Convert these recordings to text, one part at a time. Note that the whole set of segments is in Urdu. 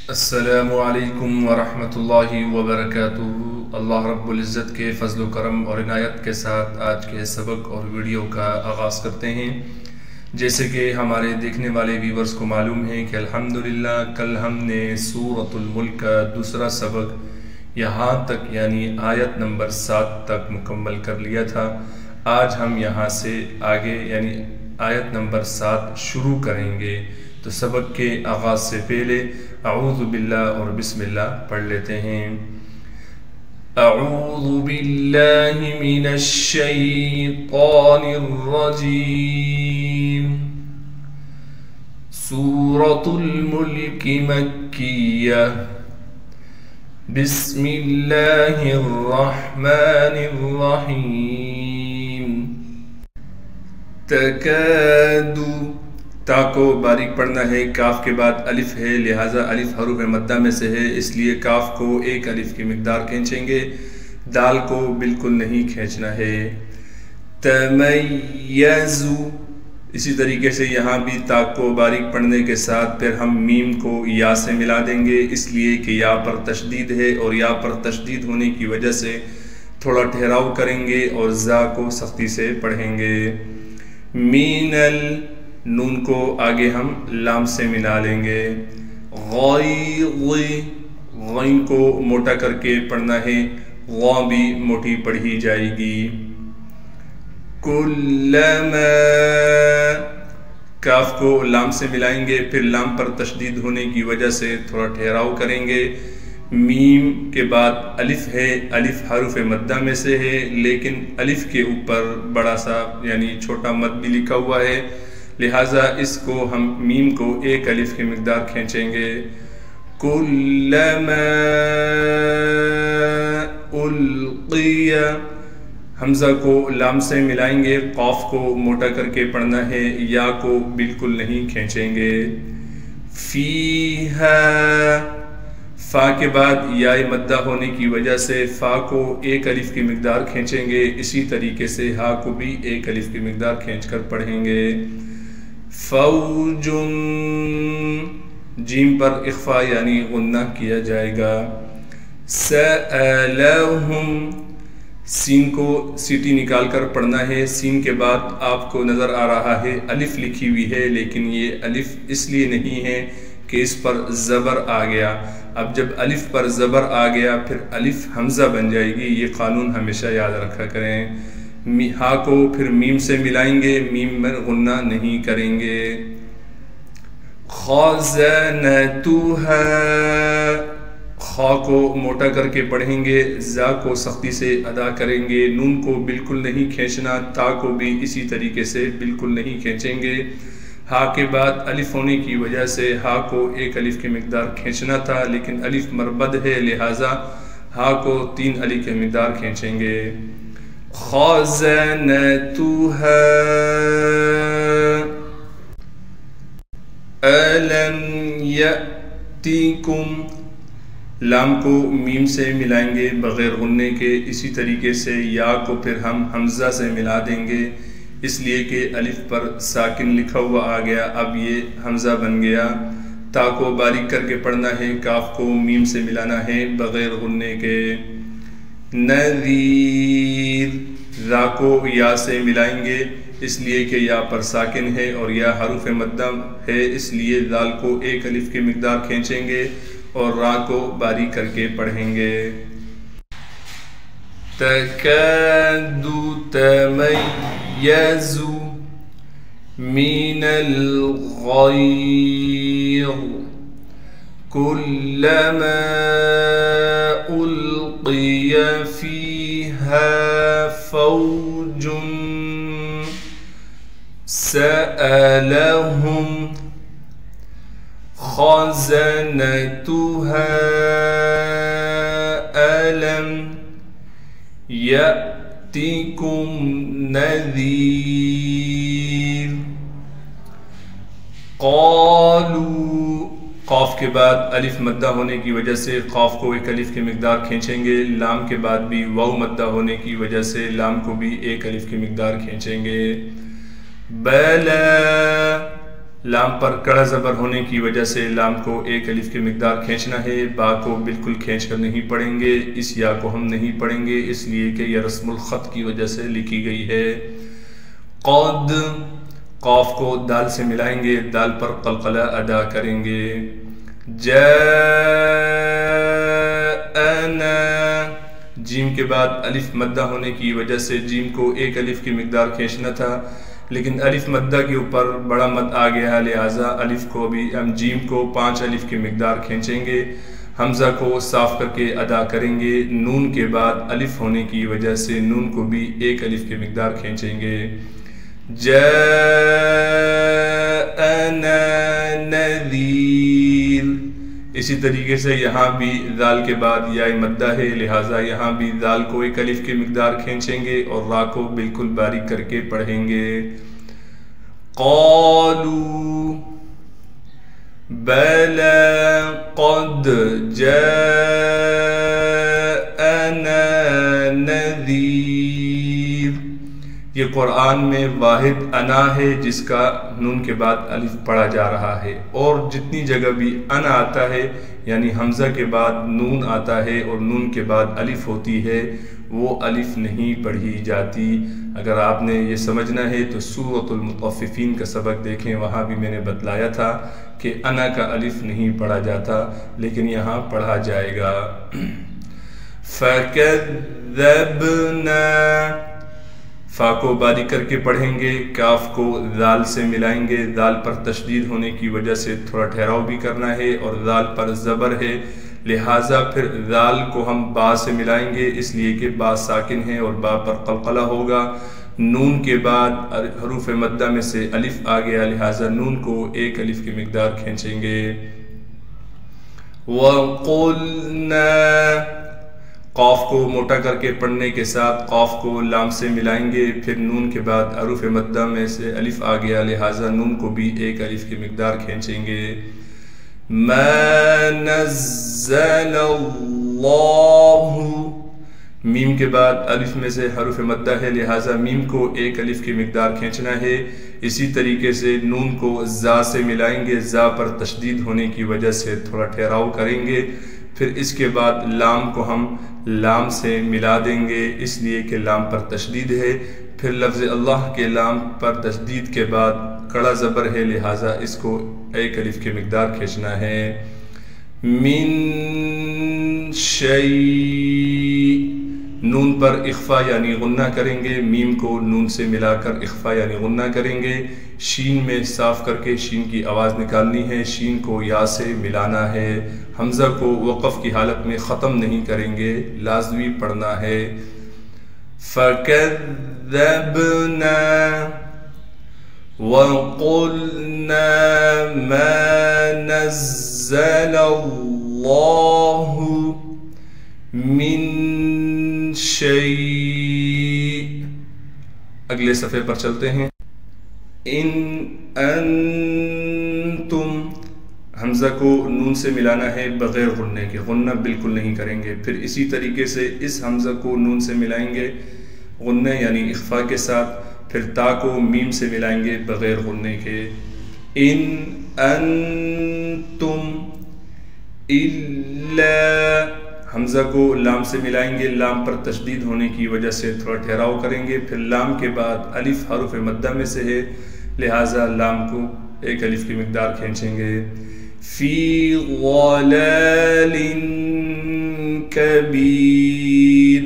السلام علیکم ورحمۃ اللہ وبرکاتہ۔ اللہ رب العزت کے فضل و کرم اور عنایت کے ساتھ آج کے سبق اور ویڈیو کا آغاز کرتے ہیں۔ جیسے کہ ہمارے دیکھنے والے ویورز کو معلوم ہے کہ الحمدللہ کل ہم نے سورۃ الملک کا دوسرا سبق یہاں تک یعنی آیت نمبر 7 تک مکمل کر لیا تھا۔ آج ہم یہاں سے آگے یعنی آیت نمبر 7 شروع کریں گے، تو سبق کے آغاز سے پہلے اعوذ باللہ اور بسم اللہ پڑھ لیتے ہیں۔ اعوذ باللہ من الشیطان الرجیم۔ سورۃ الملک مکیہ۔ بسم اللہ الرحمن الرحیم۔ تکادو، تا کو باریک پڑھنا ہے، کاف کے بعد الف ہے، لہٰذا الف حروف مدہ میں سے ہے، اس لیے کاف کو ایک الف کی مقدار کھینچیں گے، دال کو بالکل نہیں کھینچنا ہے۔ تمیزو، اسی طریقے سے یہاں بھی تا کو باریک پڑھنے کے ساتھ پھر ہم میم کو یا سے ملا دیں گے، اس لیے کہ یا پر تشدید ہے اور یا پر تشدید ہونے کی وجہ سے تھوڑا ٹھہراؤ کریں گے اور زا کو سختی سے پڑھیں گے۔ مینل، نون کو آگے ہم لام سے ملا لیں گے۔ غی، غین کو موٹا کر کے پڑھنا ہے، غا بھی موٹی پڑھی جائے گی۔ کلما، کاف کو لام سے ملائیں گے، پھر لام پر تشدید ہونے کی وجہ سے تھوڑا ٹھہراؤ کریں گے۔ میم کے بعد الف ہے، الف حروف مدہ میں سے ہے، لیکن الف کے اوپر بڑا سا یعنی چھوٹا مد بھی لکھا ہوا ہے، لہٰذا اس کو ہم میم کو ایک الف کی مقدار کھینچیں گے۔ کلما القی، حمزہ کو لام سے ملائیں گے، قاف کو موٹا کر کے پڑھنا ہے، یا کو بالکل نہیں کھینچیں گے۔ فیہا، فا کے بعد یا مدہ ہونے کی وجہ سے فا کو ایک الف کی مقدار کھینچیں گے، اسی طریقے سے ہا کو بھی ایک الف کی مقدار کھینچ کر پڑھیں گے۔ فوجن، جیم پر اخفا یعنی غنہ کیا جائے گا۔ سألہم، سین کو سیٹی نکال کر پڑھنا ہے، سین کے بعد آپ کو نظر آ رہا ہے الف لکھی ہوئی ہے، لیکن یہ الف اس لیے نہیں ہے کہ اس پر زبر آ گیا۔ اب جب الف پر زبر آ گیا پھر الف حمزہ بن جائے گی، یہ قانون ہمیشہ یاد رکھا کریں۔ ہا کو پھر میم سے ملائیں گے، میم میں غنہ نہیں کریں گے۔ خزنتها، خا کو موٹا کر کے پڑھیں گے، زا کو سختی سے ادا کریں گے، نون کو بالکل نہیں کھینچنا، تا کو بھی اسی طریقے سے بالکل نہیں کھینچیں گے۔ ہا کے بعد الف ہونے کی وجہ سے ہا کو ایک الف کی مقدار کھینچنا تھا، لیکن الف مربد ہے، لہٰذا ہا کو 3 الف کی مقدار کھینچیں گے۔ خزنتها الم یأتیکم، لام کو میم سے ملائیں گے بغیر غننے کے، اسی طریقے سے یا کو پھر ہم حمزہ سے ملا دیں گے، اس لیے کہ الف پر ساکن لکھا ہوا آ گیا، اب یہ حمزہ بن گیا۔ تا کو باریک کر کے پڑھنا ہے، کاف کو میم سے ملانا ہے بغیر غننے کے۔ نذیر، را کو یا سے ملائیں گے، اس لیے کہ یا پر ساکن ہے اور یا حروف مدہ ہے، اس لیے دال کو ایک الف کی مقدار کھینچیں گے اور را کو باریک کر کے پڑھیں گے۔ تکادو تمیز من الغیظ کلما القی فیہا فوج سألہم خزنتها ألم یأتیکم نذیر۔ قالوا، قاف کے بعد الف مدہ ہونے کی وجہ سے قاف کو ایک الف کی مقدار کھینچیں گے، لام کے بعد بھی واو مدہ ہونے کی وجہ سے لام کو بھی ایک الف کی مقدار کھینچیں گے۔ بلا، لام پر کڑا زبر ہونے کی وجہ سے لام کو ایک الف کی مقدار کھینچنا ہے، با کو بالکل کھینچ کر نہیں پڑھیں گے، اس یا کو ہم نہیں پڑھیں گے اس لیے کہ یہ رسم الخط کی وجہ سے لکھی گئی ہے۔ قد، قاف کو دال سے ملائیں گے، دال پر قلقلہ ادا کریں گے۔ جاءنا، جیم کے بعد الف مدہ ہونے کی وجہ سے جیم کو ایک الف کی مقدار کھینچنا تھا، لیکن الف مدہ کے اوپر بڑا مد آ گیا، لہٰذا الف کو بھی ہم جیم کو 5 الف کی مقدار کھینچیں گے، حمزہ کو صاف کر کے ادا کریں گے۔ نون کے بعد الف ہونے کی وجہ سے نون کو بھی ایک الف کی مقدار کھینچیں گے۔ جاءنا نذیر، اسی طریقے سے یہاں بھی ذال کے بعد یا مدہ ہے، لہٰذا یہاں بھی ذال کو ایک الف کی مقدار کھینچیں گے اور را کو بالکل باریک کر کے پڑھیں گے۔ قالوا بلى قد جاءنا نذیر، یہ قرآن میں واحد انا ہے جس کا نون کے بعد الف پڑھا جا رہا ہے، اور جتنی جگہ بھی انا آتا ہے یعنی حمزہ کے بعد نون آتا ہے اور نون کے بعد الف ہوتی ہے، وہ الف نہیں پڑھی جاتی۔ اگر آپ نے یہ سمجھنا ہے تو سورۃ المطففین کا سبق دیکھیں، وہاں بھی میں نے بتلایا تھا کہ انا کا الف نہیں پڑھا جاتا لیکن یہاں پڑھا جائے گا۔ فَكَذَّبْنَا، فا کو باریک کر کے پڑھیں گے، کاف کو ذال سے ملائیں گے، ذال پر تشدید ہونے کی وجہ سے تھوڑا ٹھہراؤ بھی کرنا ہے اور ذال پر زبر ہے، لہٰذا پھر ذال کو ہم با سے ملائیں گے اس لیے کہ با ساکن ہے اور با پر قلقلہ ہوگا۔ نون کے بعد حروف مدہ میں سے الف آ گیا، لہٰذا نون کو ایک الف کی مقدار کھینچیں گے۔ وَقُلْنَا، قاف کو موٹا کر کے پڑھنے کے ساتھ قاف کو لام سے ملائیں گے، پھر نون کے بعد حروف مدہ میں سے الف آ گیا، لہٰذا نون کو بھی ایک الف کی مقدار کھینچیں گے۔ ما نزل اللہ، میم کے بعد الف میں سے حروف مدہ ہے، لہٰذا میم کو ایک الف کی مقدار کھینچنا ہے۔ اسی طریقے سے نون کو زا سے ملائیں گے، زا پر تشدید ہونے کی وجہ سے تھوڑا ٹھہراؤ کریں گے، پھر اس کے بعد لام کو ہم لام سے ملا دیں گے اس لیے کہ لام پر تشدید ہے، پھر لفظ اللہ کے لام پر تشدید کے بعد کڑا زبر ہے، لہٰذا اس کو ایک الف کی مقدار کھینچنا ہے۔ من شیء، نون پر اخفا یعنی غنہ کریں گے، میم کو نون سے ملا کر اخفا یعنی غنہ کریں گے، شین میں صاف کر کے شین کی آواز نکالنی ہے، شین کو یا سے ملانا ہے، حمزہ کو وقف کی حالت میں ختم نہیں کریں گے، لازمی پڑھنا ہے۔ فَكَذَّبْنَا وَقُلْنَا مَا نَزَّلَ اللَّهُ مِن شَيْءٍ، اگلے صفحے پر چلتے ہیں۔ ان انتم، حمزہ کو نون سے ملانا ہے بغیر غننے کے، غنہ بالکل نہیں کریں گے، پھر اسی طریقے سے اس حمزہ کو نون سے ملائیں گے غننے یعنی اخفا کے ساتھ، پھر تا کو میم سے ملائیں گے بغیر غننے کے۔ ان انتم الا، حمزہ کو لام سے ملائیں گے، لام پر تشدید ہونے کی وجہ سے تھوڑا ٹھہراؤ کریں گے، پھر لام کے بعد الف حروف مدہ میں سے ہے، لہٰذا لام کو ایک الف کی مقدار کھینچیں گے۔ فی ضلال کبیر،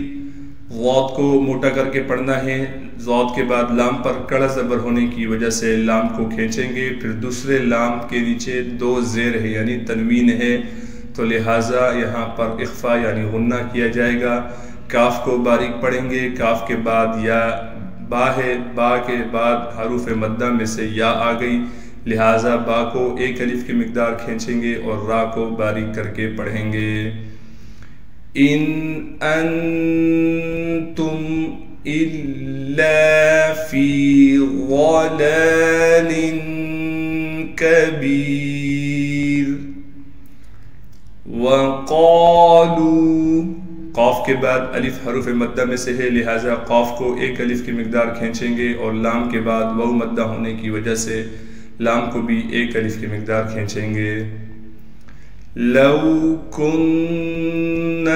ضاد کو موٹا کر کے پڑھنا ہے، ضاد کے بعد لام پر کڑا زبر ہونے کی وجہ سے لام کو کھینچیں گے، پھر دوسرے لام کے نیچے 2 زیر ہے یعنی تنوین ہے، تو لہٰذا یہاں پر اخفا یعنی غنہ کیا جائے گا۔ کاف کو باریک پڑھیں گے، کاف کے بعد یا با ہے، با کے بعد حروف مدہ میں سے یا آ گئی، لہٰذا با کو ایک الف کی مقدار کھینچیں گے اور را کو باریک کر کے پڑھیں گے۔ ان انتم الا فی ضلال کبیر۔ وقالوا، قاف کے بعد الف حروف مدہ میں سے ہے، لہٰذا قاف کو ایک الف کی مقدار کھینچیں گے اور لام کے بعد واو مدہ ہونے کی وجہ سے لام کو بھی ایک الف کی مقدار کھینچیں گے. لو کننا،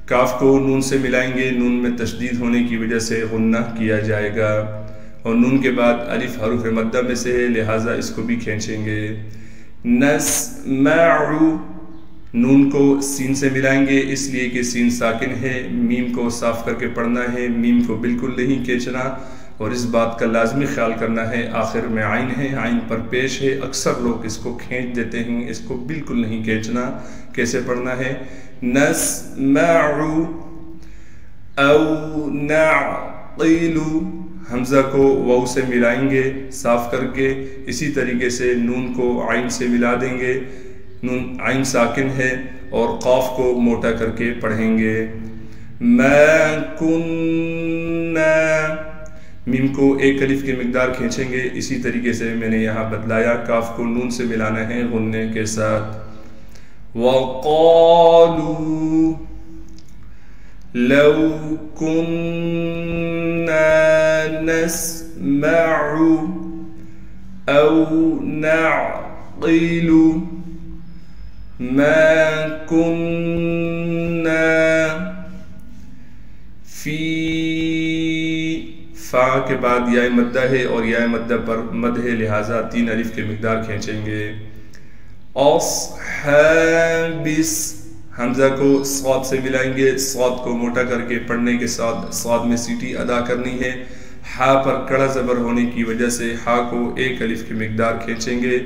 کاف کو نون سے ملائیں گے، نون میں تشدید ہونے کی وجہ سے غنہ کیا جائے گا، اور نون کے بعد الف حروف مدہ میں سے ہے، لہٰذا اس کو بھی کھینچیں گے. نسمع، نون کو سین سے ملائیں گے اس لیے کہ سین ساکن ہے، میم کو صاف کر کے پڑھنا ہے، میم کو بالکل نہیں کھینچنا، اور اس بات کا لازمی خیال کرنا ہے آخر میں عین ہے، عین پر پیش ہے، اکثر لوگ اس کو کھینچ دیتے ہیں، اس کو بالکل نہیں کھینچنا. کیسے پڑھنا ہے؟ نسمع او نعقل، حمزہ کو واو سے ملائیں گے صاف کر کے، اسی طریقے سے نون کو عین سے ملا دیں گے، نون عین ساکن ہے، اور قاف کو موٹا کر کے پڑھیں گے. ما کننا، میم کو ایک الف کی مقدار کھینچیں گے، اسی طریقے سے میں نے یہاں بتلایا، کاف کو نون سے ملانا ہے غننے کے ساتھ. وقالوا، لو كنا نسمع او نعقل ما كنا فی، فا کے بعد یا مدہ ہے اور یا مدہ پر مد ہے، لہٰذا 3 الف کی مقدار کھینچیں گے. اصحابس، حمزہ کو صاد سے ملائیں گے، صاد کو موٹا کر کے پڑھنے کے ساتھ صاد میں سیٹی ادا کرنی ہے، ہا پر کڑا زبر ہونے کی وجہ سے ہا کو ایک الف کی مقدار کھینچیں گے.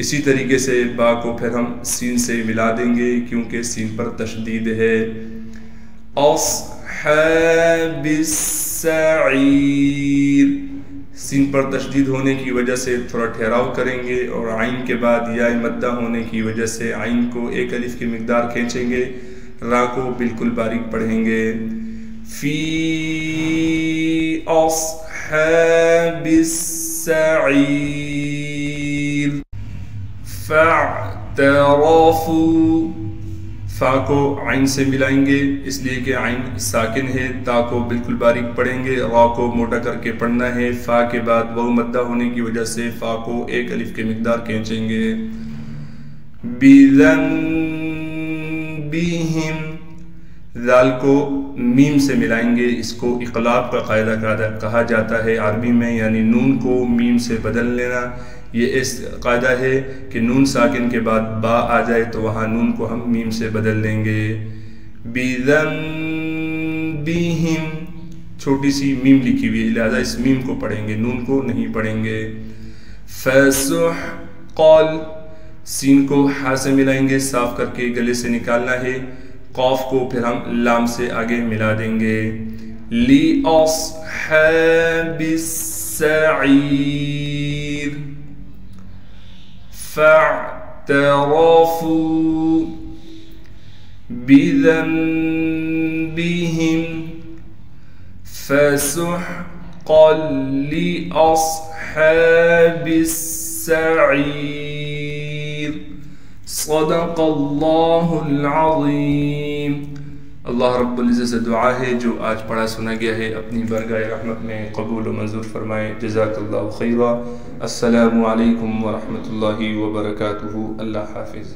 اسی طریقے سے با کو پھر ہم سین سے ملا دیں گے کیونکہ سین پر تشدید ہے. اصحاب السعیر، سین پر تشدید ہونے کی وجہ سے تھوڑا ٹھہراؤ کریں گے، اور عین کے بعد یا مدہ ہونے کی وجہ سے عین کو ایک الف کی مقدار کھینچیں گے، را کو بالکل باریک پڑھیں گے. فی اصحاب السعیر فاعترفوا، فا کو عین سے ملائیں گے اس لیے کہ عین ساکن ہے، تا کو بالکل باریک پڑھیں گے، را کو موٹا کر کے پڑھنا ہے، فا کے بعد واو مدہ ہونے کی وجہ سے فا کو ایک الف کی مقدار کھینچیں گے. بذنبہم، ذال کو میم سے ملائیں گے، اس کو اقلاب کا قاعدہ کہا جاتا ہے عربی میں، یعنی نون کو میم سے بدل لینا. یہ اس قاعدہ ہے کہ نون ساکن کے بعد با آ جائے تو وہاں نون کو ہم میم سے بدل لیں گے. بذنبہم، چھوٹی سی میم لکھی ہوئی ہے لہذا اس میم کو پڑھیں گے، نون کو نہیں پڑھیں گے. فسحقا، سین کو ہا سے ملائیں گے صاف کر کے گلے سے نکالنا ہے، قاف کو پھر ہم لام سے آگے ملا دیں گے. لِأَصْحَابِ السَّعِيرِ فَاعْتَرَفُوا بِذَنبِهِمْ فَسُحْقًا لِأَصْحَابِ السَّعِيرِ. صدق اللہ العظیم. اللہ رب العزت سے دعا ہے جو آج پڑھا سنا گیا ہے اپنی بارگاہ رحمت میں قبول و منظور فرمائے. جزاک اللہ خیرا. السلام علیکم ورحمۃ اللہ وبرکاتہ. اللہ حافظ.